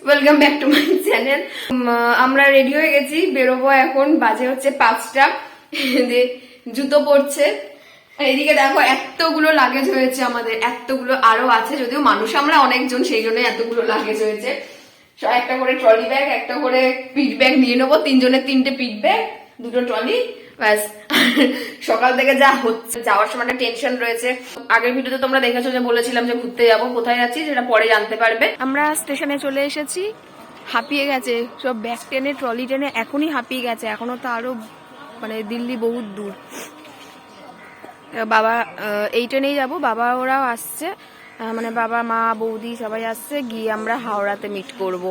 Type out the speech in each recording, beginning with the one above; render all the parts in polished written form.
Welcome back to my channel. আমরা ready হয়ে গেছি, বেরোবো এখন। বাজে হচ্ছে 5টা। জুতো পরছে। এদিকে দেখো এতগুলো লাগেজ হয়েছে আমাদের, এতগুলো আরো আছে, যদিও মানুষ আমরা অনেকজন, সেই জন্য এতগুলো লাগেজ হয়েছে। একটা করে ট্রলি ব্যাগ, একটা করে পিট ব্যাগ নিয়ে নেবো, 3 জনের 3টে পিট ব্যাগ, 2টো ট্রলি, ব্যাস। সকাল থেকে যা হচ্ছে, যাওয়ার সময় একটা টেনশন রয়েছে। আগের ভিডিওতে তোমরা দেখেছো যে বলেছিলাম যে ঘুরতে যাবো, কোথায় যাচ্ছি সেটা পরে জানতে পারবে। আমরা স্টেশনে চলে এসেছি, হাঁপিয়ে গেছে সব, ব্যাগ টেনে ট্রলি টেনে এখনই হাঁপিয়ে গেছে, এখনো তো আরো মানে দিল্লি বহুত দূর। বাবা এই ট্রেনেই যাবো, বাবা ওরাও আসছে, মানে বাবা মা বৌদি সবাই আসছে, গিয়ে আমরা হাওড়াতে মিট করব।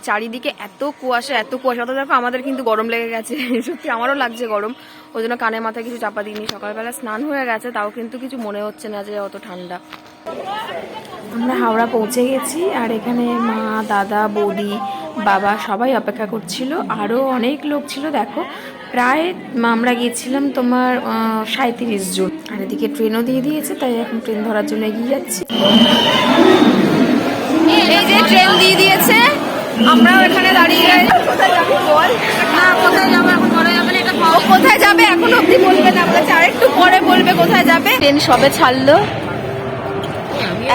চারিদিকে এত কুয়াশা, এত কুয়াশা, তো দেখো আমাদের কিন্তু গরম লেগে গেছে, সত্যি আমারও লাগছে গরম, ওই জন্য কানে মাথায় কিছু চাপা দিইনি। সকালবেলা স্নান হয়ে গেছে, তাও কিন্তু কিছু মনে হচ্ছে না যে অত ঠান্ডা। আমরা হাওড়া পৌঁছে গেছি, আর এখানে মা দাদা বৌদি বাবা সবাই অপেক্ষা করছিল, আরও অনেক লোক ছিল। দেখো প্রায় আমরা গিয়েছিলাম তোমার 37 জন। আর এদিকে ট্রেনও দিয়ে দিয়েছে, তাই এখন ট্রেন ধরার জন্য এগিয়ে যাচ্ছি। এই যে ট্রেন দিয়ে দিয়েছে, আমরাও এখানে দাঁড়িয়ে কোথায় যাবো বল? না কোথায় যাবো এখন বলা যাবে না, এটা কোথায় যাবে এখন অব্দি বলবে না, বলেছে আর একটু পরে বলবে কোথায় যাবে। ট্রেন সবে ছাড়লো,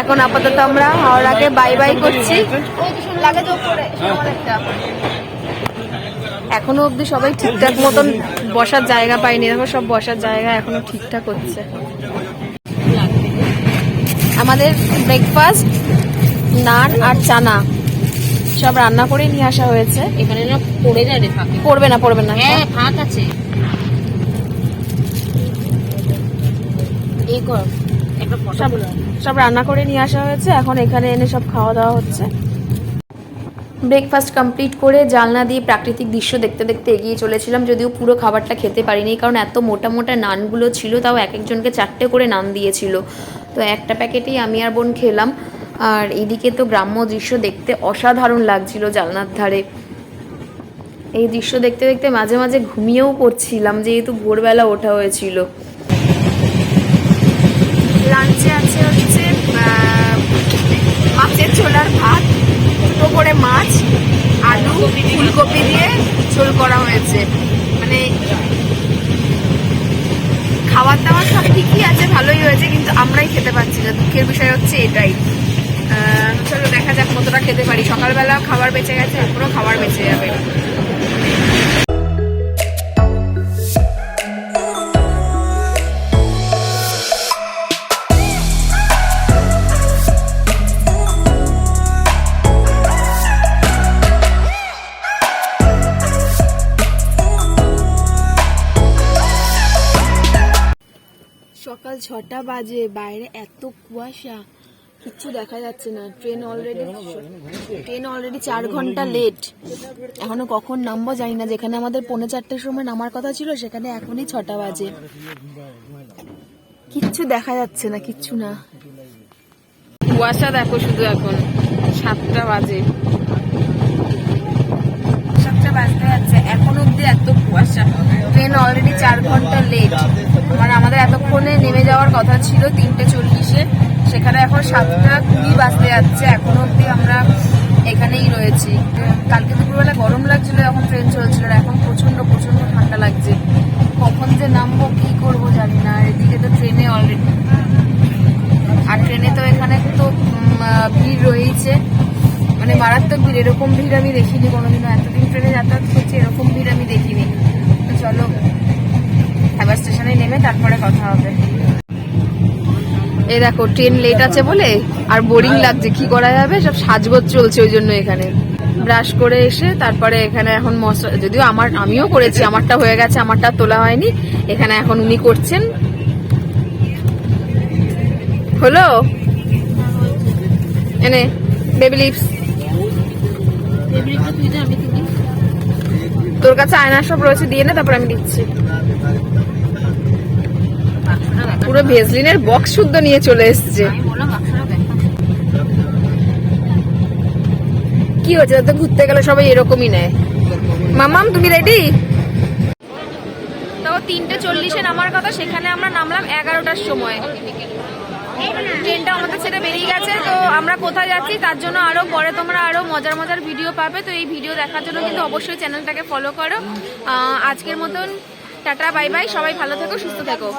এখন আপাতত আমরা হাওড়াকে বাই বাই করছি। এখনো অব্দি সবাই ঠিকঠাক মতন বসার জায়গা পাইনি, দেখো সব বসার জায়গা এখনো ঠিকঠাক হচ্ছে। আমাদের ব্রেকফাস্ট নান আর চানা সব রান্না করে নিয়ে আসা হয়েছে। এখানে না পড়ে যায় রে, ফাঁকে পড়বে না, পড়বে না, হ্যাঁ ফাঁক আছে। এই কর একটা ফটো, সব রান্না করে নিয়ে আসা হয়েছে, এখন এখানে এনে সব খাওয়া দাওয়া হচ্ছে। ব্রেকফাস্ট কমপ্লিট করে জানলা দিয়ে প্রাকৃতিক দৃশ্য দেখতে দেখতে এগিয়ে চলেছিলাম, যদিও পুরো খাবারটা খেতে পারিনি, কারণ এত মোটা মোটা নানগুলো ছিল, তাও এক একজনকে 4টে করে নান দিয়েছিল। তো একটা প্যাকেটেই আমি আর বোন খেলাম। আর এদিকে তো গ্রাম্য দৃশ্য দেখতে অসাধারণ লাগছিল জানলার ধারে। এই দৃশ্য দেখতে দেখতে মাঝে মাঝে ঘুমিয়েও পড়ছিলাম, যেহেতু ভোরবেলা ওঠা হয়েছিল। লাঞ্চে আছে হচ্ছে মাছের ছোলার ভাত, দুটো করে মাছ, আলু ফুলকপি দিয়ে ঝোল করা হয়েছে। মানে খাবার দাবার সব ঠিকই আছে, ভালোই হয়েছে, কিন্তু আমরাই খেতে পারছি না। দুঃখের বিষয় হচ্ছে এটাই। চলো দেখা যাক কতটা খেতে পারি। সকালবেলা খাবার বেঁচে গেছে, এখনো খাবার বেঁচে যাবে। সকাল 6টা বাজে, বাইরে এত কুয়াশা, কিচ্ছু দেখা যাচ্ছে না। ট্রেন অলরেডি 4 ঘন্টা লেট, এখনো কখন নামবো জানি না। যেখানে আমাদের 4:45 সময় নামার কথা ছিল, সেখানে এখনই 6টা বাজে। কিচ্ছু দেখা যাচ্ছে না, কিচ্ছু না। কুয়াশা দেখো শুধু, এখন 7টা বাজে, 7টা বাজতে যাচ্ছে, এখন অব্দি এত কুয়াশা। ট্রেন অলরেডি 4 ঘন্টা লেট। মানে আমাদের এতক্ষণে নেমে যাওয়ার কথা ছিল 3:40-এ, সেখানে এখন 7:20 বাজতে যাচ্ছে, এখন অব্দি আমরা এখানেই রয়েছি। কালকে দুপুরবেলা গরম লাগছিল, এখন ট্রেন চলছিল, এখন প্রচন্ড প্রচন্ড ঠান্ডা লাগছে। কখন যে নামবো কি করবো জানি না। এদিকে তো ট্রেনে অলরেডি, আর ট্রেনে তো এখানে তো ভিড় রয়েছে, মানে মারাত্মক ভিড়। এরকম ভিড় আমি দেখিনি কোনোদিনও, এতদিন ট্রেনে যাতায়াত করছি, এরকম ভিড় আমি দেখিনি। তো চলো এবার স্টেশনে নেমে তারপরে কথা হবে। এই দেখো ট্রেন লেট আছে বলে আর বোরিং লাগছে, কি করা যাবে, সব সাজগোজ চলছে, ওই জন্য এখানে ব্রাশ করে এসে তারপরে এখানে এখন মশলা, যদিও আমিও করেছি, আমারটা হয়ে গেছে, আমারটা তোলা হয়নি। এখানে এখন উনি করছেন। হলো এনে বেবি লিপস, তোর কাছে আয়না সব রয়েছে, দিয়ে না, তারপর আমি দিচ্ছি। পুরো ভেজলিনের বক্স শুদ্ধ নিয়ে চলে এসছে। কি হচ্ছে, তো ঘুরতে গেলে সবাই এরকমই নেয়। মামাম তুমি রেডি? তো 3:40-এ নামার কথা, সেখানে আমরা নামলাম 11টার সময়। ট্রেনটা আমাদের ছেড়ে বেরিয়ে গেছে, তো আমরা কোথায় যাচ্ছি তার জন্য আরো পরে তোমরা আরো মজার মজার ভিডিও পাবে। তো এই ভিডিও দেখার জন্য কিন্তু অবশ্যই চ্যানেলটাকে ফলো করো। আজকের মতন টাটা বাই বাই, সবাই ভালো থেকো সুস্থ থেকো।